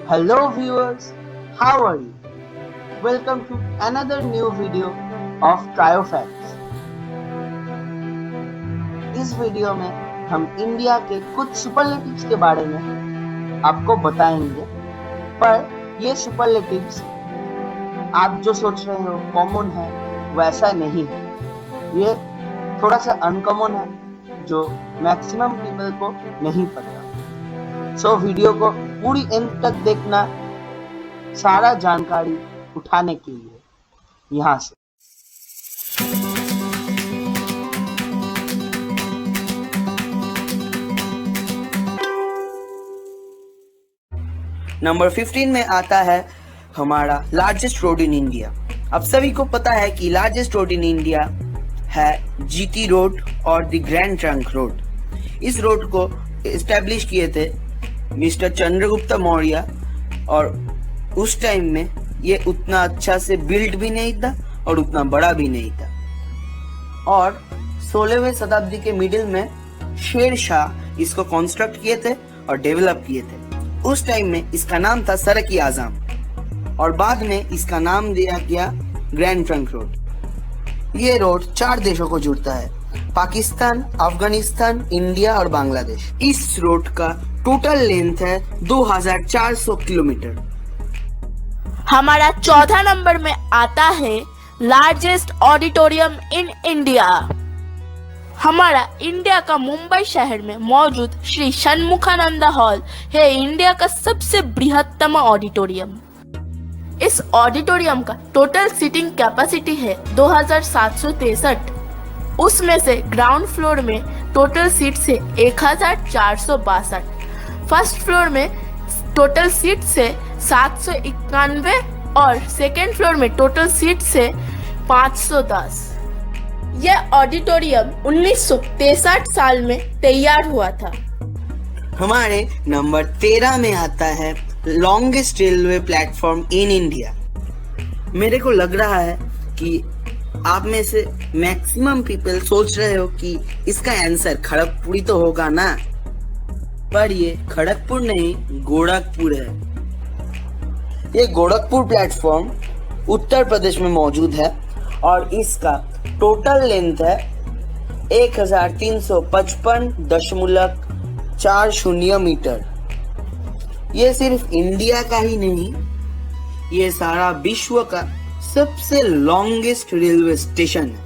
Hello viewers, how are you? Welcome to another new video of Triofacts. इस video में हम India के कुछ सुपरलेटिव्स के बारे में आपको बताएंगे, पर ये सुपरलेटिव्स आप जो सोच रहे हो कॉमन है वैसा नहीं है। ये थोड़ा सा अनकॉमन है जो मैक्सिमम पीपल को नहीं पता। सो वीडियो को पूरी एंड तक देखना सारा जानकारी उठाने के लिए यहाँ से। नंबर 15 में आता है हमारा लार्जेस्ट रोड इन इंडिया। अब सभी को पता है कि लार्जेस्ट रोड इन इंडिया है जीटी रोड और द ग्रैंड ट्रंक रोड। इस रोड को एस्टेब्लिश किए थे मिस्टर चंद्रगुप्त मौर्य, और उस टाइम में ये उतना अच्छा से बिल्ड भी नहीं था और उतना बड़ा भी नहीं था। और 16वीं शताब्दी के मिडिल में शेर शाह इसको कंस्ट्रक्ट किए थे और डेवलप किए थे। उस टाइम में इसका नाम था सड़क-ए-आज़म और बाद में इसका नाम दिया गया ग्रैंड ट्रंक रोड। ये रोड 4 देशों को जोड़ता है, पाकिस्तान, अफगानिस्तान, इंडिया और बांग्लादेश। इस रोड का टोटल लेंथ है 2400 किलोमीटर। हमारा 14 नंबर में आता है लार्जेस्ट ऑडिटोरियम इन इंडिया। हमारा इंडिया का मुंबई शहर में मौजूद श्री षणमुखानंद हॉल है इंडिया का सबसे बृहत्तम ऑडिटोरियम। इस ऑडिटोरियम का टोटल सीटिंग कैपेसिटी है 2763। उसमें से ग्राउंड फ्लोर में टोटल सीट से 1462, फर्स्ट फ्लोर में टोटल सीट से 791 और सेकेंड फ्लोर में टोटल सीट से 510। यह ऑडिटोरियम 1963 साल में तैयार हुआ था। हमारे नंबर 13 में आता है longest railway platform in India. मेरे को लग रहा है कि आप में से मैक्सिमम पीपल सोच रहे हो कि इसका आंसर खड़गपुर ही तो होगा ना, पर ये खड़गपुर नहीं गोरखपुर है। ये गोरखपुर प्लेटफॉर्म उत्तर प्रदेश में मौजूद है और इसका टोटल लेंथ है 1355.40 मीटर। ये सिर्फ इंडिया का ही नहीं, ये सारा विश्व का सबसे लॉन्गेस्ट रेलवे स्टेशन है।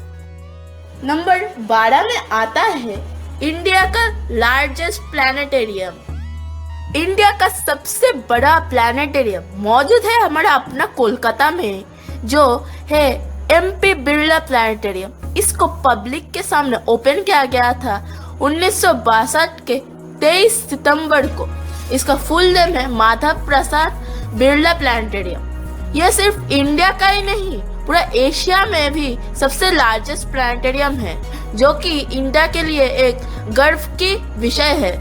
नंबर 12 में आता है इंडिया का लार्जेस्ट प्लैनेटेरियम। इंडिया का सबसे बड़ा प्लैनेटेरियम मौजूद है हमारा अपना कोलकाता में, जो है एमपी बिरला प्लैनेटेरियम। इसको पब्लिक के सामने ओपन किया गया था 1962 के 23 सितंबर को। इसका फुल नेम है माधव प्रसाद बिरला प्लैनेटेरियम। यह सिर्फ इंडिया का ही नहीं, पूरा एशिया में भी सबसे लार्जेस्ट प्लैनेटेरियम है, जो कि इंडिया के लिए एक गर्व की विषय है।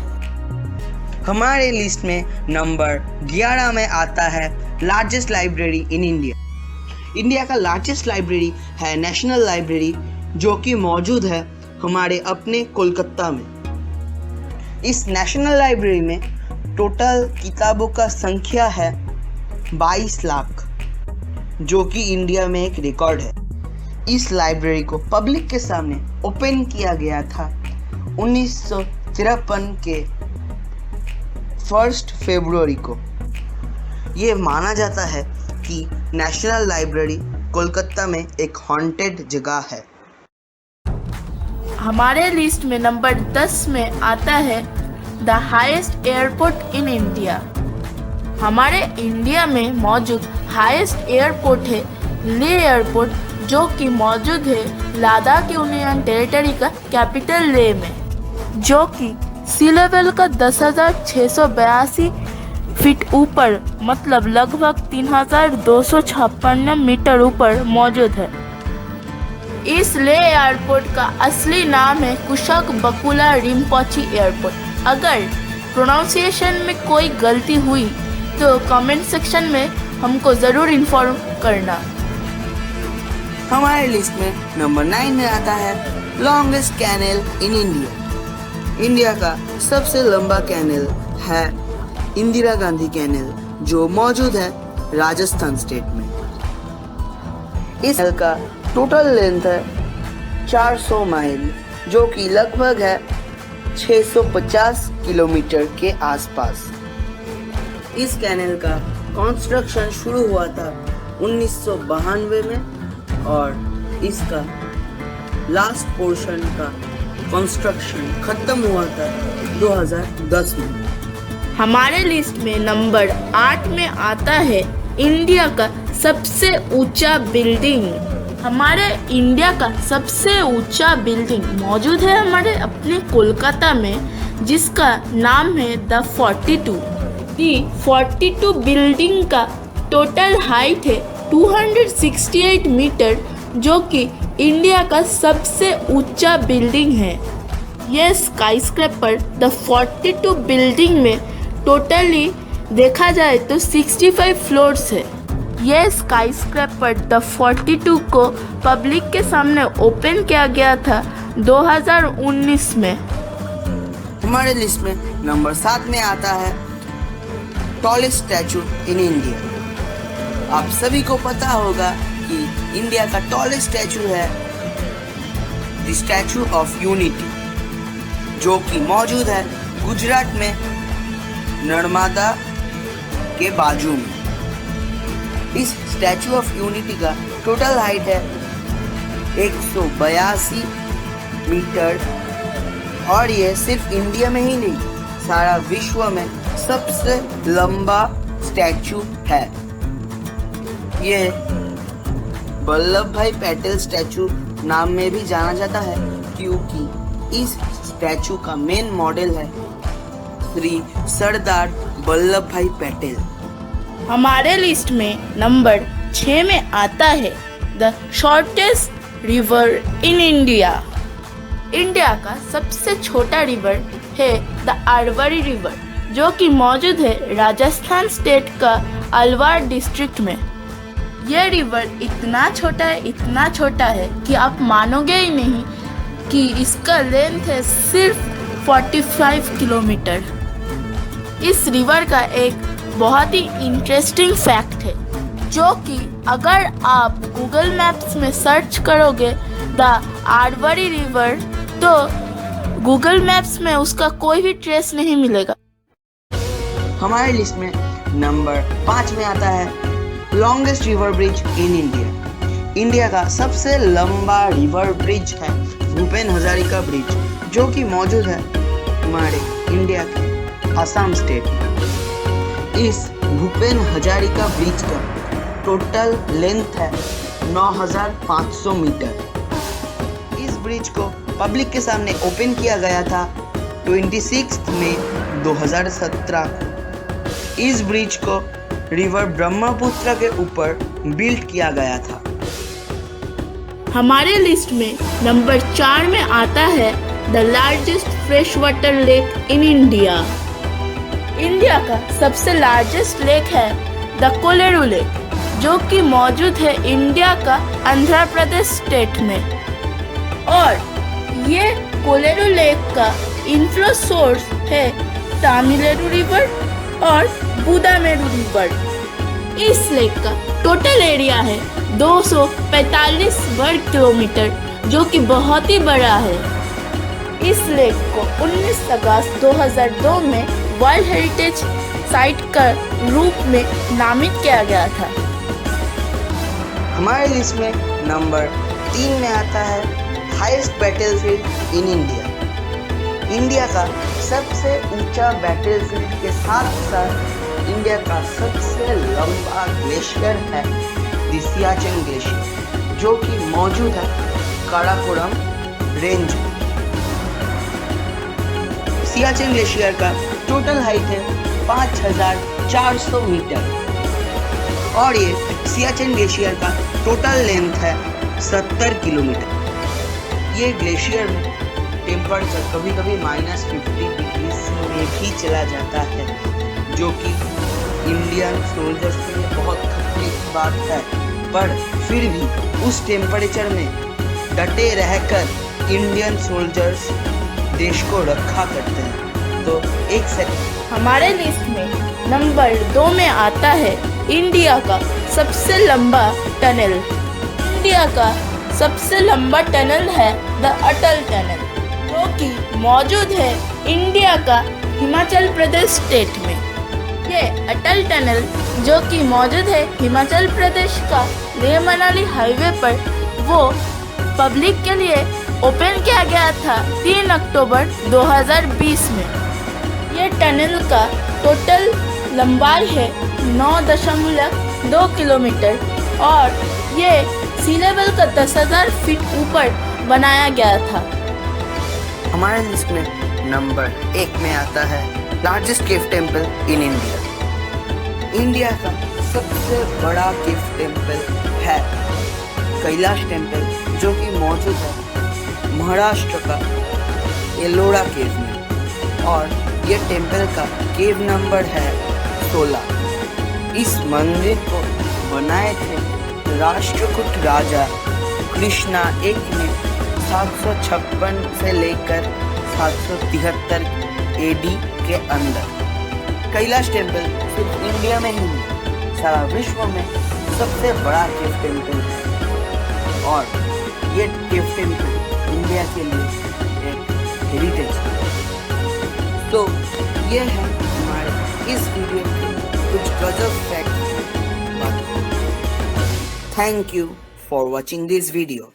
हमारे लिस्ट में नंबर 11 में आता है largest library in India. India का लार्जेस्ट लाइब्रेरी है नेशनल लाइब्रेरी, जो कि मौजूद है हमारे अपने कोलकाता में। इस नेशनल लाइब्रेरी में टोटल किताबों का संख्या है 22 लाख, जो कि इंडिया में एक रिकॉर्ड है। इस लाइब्रेरी को पब्लिक के सामने ओपन किया गया था 1953 के 1 फरवरी को। ये माना जाता है कि नेशनल लाइब्रेरी कोलकाता में एक हॉन्टेड जगह है। हमारे लिस्ट में नंबर 10 में आता है the highest airport in India. हमारे इंडिया में मौजूद हाईएस्ट एयरपोर्ट है ले एयरपोर्ट, जो कि मौजूद है लद्दाख यूनियन टेरिटरी का कैपिटल ले में, जो कि सी लेवल का 10,682 फीट ऊपर, मतलब लगभग 3,256 मीटर ऊपर मौजूद है। इस ले एयरपोर्ट का असली नाम है कुशोक बकुला रिम्पोची एयरपोर्ट। अगर प्रोनाउंसिएशन में कोई गलती हुई तो कमेंट सेक्शन में हमको ज़रूर इन्फॉर्म करना। हमारे लिस्ट में नंबर 9 में आता है longest canal in India. India का सबसे लंबा कैनल है इंदिरा गांधी कैनल, जो मौजूद है राजस्थान स्टेट में। इस नहर का टोटल लेंथ है 400 माइल, जो कि लगभग है 650 किलोमीटर के आसपास। इस कैनल का कंस्ट्रक्शन शुरू हुआ था 1992 में और इसका लास्ट पोर्शन का कंस्ट्रक्शन खत्म हुआ था 2010 में। हमारे लिस्ट में नंबर 8 में आता है इंडिया का सबसे ऊंचा बिल्डिंग। हमारे इंडिया का सबसे ऊंचा बिल्डिंग मौजूद है हमारे अपने कोलकाता में, जिसका नाम है द 42। दी 42 बिल्डिंग का टोटल हाइट है 268 मीटर, जो कि इंडिया का सबसे ऊंचा बिल्डिंग है। यह स्काईस्क्रैपर द 42 बिल्डिंग में टोटली देखा जाए तो 65 फ्लोर्स है। यह स्काईस्क्रैपर द 42 को पब्लिक के सामने ओपन किया गया था 2019 में। हमारे लिस्ट में नंबर 7 में आता है टॉलेस्ट स्टैचू इन इंडिया। आप सभी को पता होगा कि इंडिया का टॉलेस्ट स्टैचू है द स्टैचू ऑफ यूनिटी, जो कि मौजूद है गुजरात में नर्मदा के बाजू में। इस स्टैचू ऑफ यूनिटी का टोटल हाइट है 182 मीटर और ये सिर्फ इंडिया में ही नहीं, सारा विश्व में सबसे लंबा स्टैचू है। ये वल्लभ भाई पटेल स्टैचू नाम में भी जाना जाता है, क्योंकि इस स्टैचू का मेन मॉडल है श्री सरदार वल्लभ भाई पटेल। हमारे लिस्ट में नंबर 6 में आता है the shortest river in India. India का सबसे छोटा रिवर है द अरवरी रिवर, जो कि मौजूद है राजस्थान स्टेट का अलवार डिस्ट्रिक्ट में। यह रिवर इतना छोटा है कि आप मानोगे ही नहीं कि इसका लेंथ है सिर्फ 45 किलोमीटर। इस रिवर का एक बहुत ही इंटरेस्टिंग फैक्ट है, जो कि अगर आप गूगल मैप्स में सर्च करोगे द अरवरी रिवर, तो गूगल मैप्स में उसका कोई भी ट्रेस नहीं मिलेगा। हमारे लिस्ट में नंबर 5 में आता है लॉन्गेस्ट रिवर ब्रिज इन इंडिया। इंडिया का सबसे लंबा रिवर ब्रिज है भूपेन हजारिका ब्रिज, जो कि मौजूद है हमारे इंडिया के असम स्टेट में। इस भूपेन हजारिका ब्रिज का टोटल लेंथ है 9500 मीटर। इस ब्रिज को पब्लिक के सामने ओपन किया गया था 26 मई 2017। इस ब्रिज को रिवर ब्रह्मपुत्र के ऊपर बिल्ड किया गया था। हमारे लिस्ट में नंबर 4 में आता है the largest fresh water lake in India. India का सबसे लार्जेस्ट लेक है द कोलेरू लेक, जो कि मौजूद है इंडिया का आंध्र प्रदेश स्टेट में। और ये कोलेरू लेक का इनफ्लो सोर्स है तमिलनाडु रिवर और बुदामेरू रिवर। इस लेक का टोटल एरिया है 245 वर्ग किलोमीटर, जो कि बहुत ही बड़ा है। इस लेक को 19 अगस्त 2002 में वर्ल्ड हेरिटेज साइट का रूप में नामित किया गया था। हमारे लिस्ट में नंबर 3 में आता है हाईएस्ट बैटलफील्ड इन इंडिया। इंडिया का सबसे ऊंचा बैटलफील्ड के साथ साथ इंडिया का सबसे लंबा ग्लेशियर है द सियाचिन ग्लेशियर, जो कि मौजूद है काराकोरम रेंज में। सियाचिन ग्लेशियर का टोटल हाइट है 5400 मीटर और ये सियाचिन ग्लेशियर का टोटल लेंथ है 70 किलोमीटर। ये ग्लेशियर में टेम्परेचर कभी कभी -50 डिग्री में भी चला जाता है, जो कि इंडियन सोल्जर्स के लिए बहुत खतरे की बात है, पर फिर भी उस टेम्परेचर में डटे रहकर इंडियन सोल्जर्स देश को रक्षा करते हैं। तो एक सेकंड, हमारे लिस्ट में नंबर 2 में आता है इंडिया का सबसे लंबा टनल। इंडिया का सबसे लंबा टनल है द अटल टनल, जो कि मौजूद है इंडिया का हिमाचल प्रदेश स्टेट में। ये अटल टनल जो कि मौजूद है हिमाचल प्रदेश का लेह मनाली हाईवे पर, वो पब्लिक के लिए ओपन किया गया था 3 अक्टूबर 2020 में। ये टनल का टोटल लंबाई है 9.2 किलोमीटर और ये सी लेवल का 10,000 फीट ऊपर बनाया गया था। हमारे लिस्ट में नंबर 1 में आता है largest cave temple in India. India का सबसे बड़ा केव टेम्पल है कैलाश टेम्पल, जो कि मौजूद है महाराष्ट्र का एलोरा केव में, और ये टेम्पल का केव नंबर है 16। इस मंदिर को बनाए थे राष्ट्रकूट राजा कृष्णा एक ने 756 से लेकर 773 एडी के अंदर। कैलाश टेम्पल सिर्फ इंडिया में ही नहीं, सारा विश्व में सबसे बड़ा केव टेम्पल है, और ये केव टेम्पल इंडिया के लिए एक हेरिटेज है। तो ये है हमारे इस वीडियो के कुछ गजब fact. Thank you for watching this video.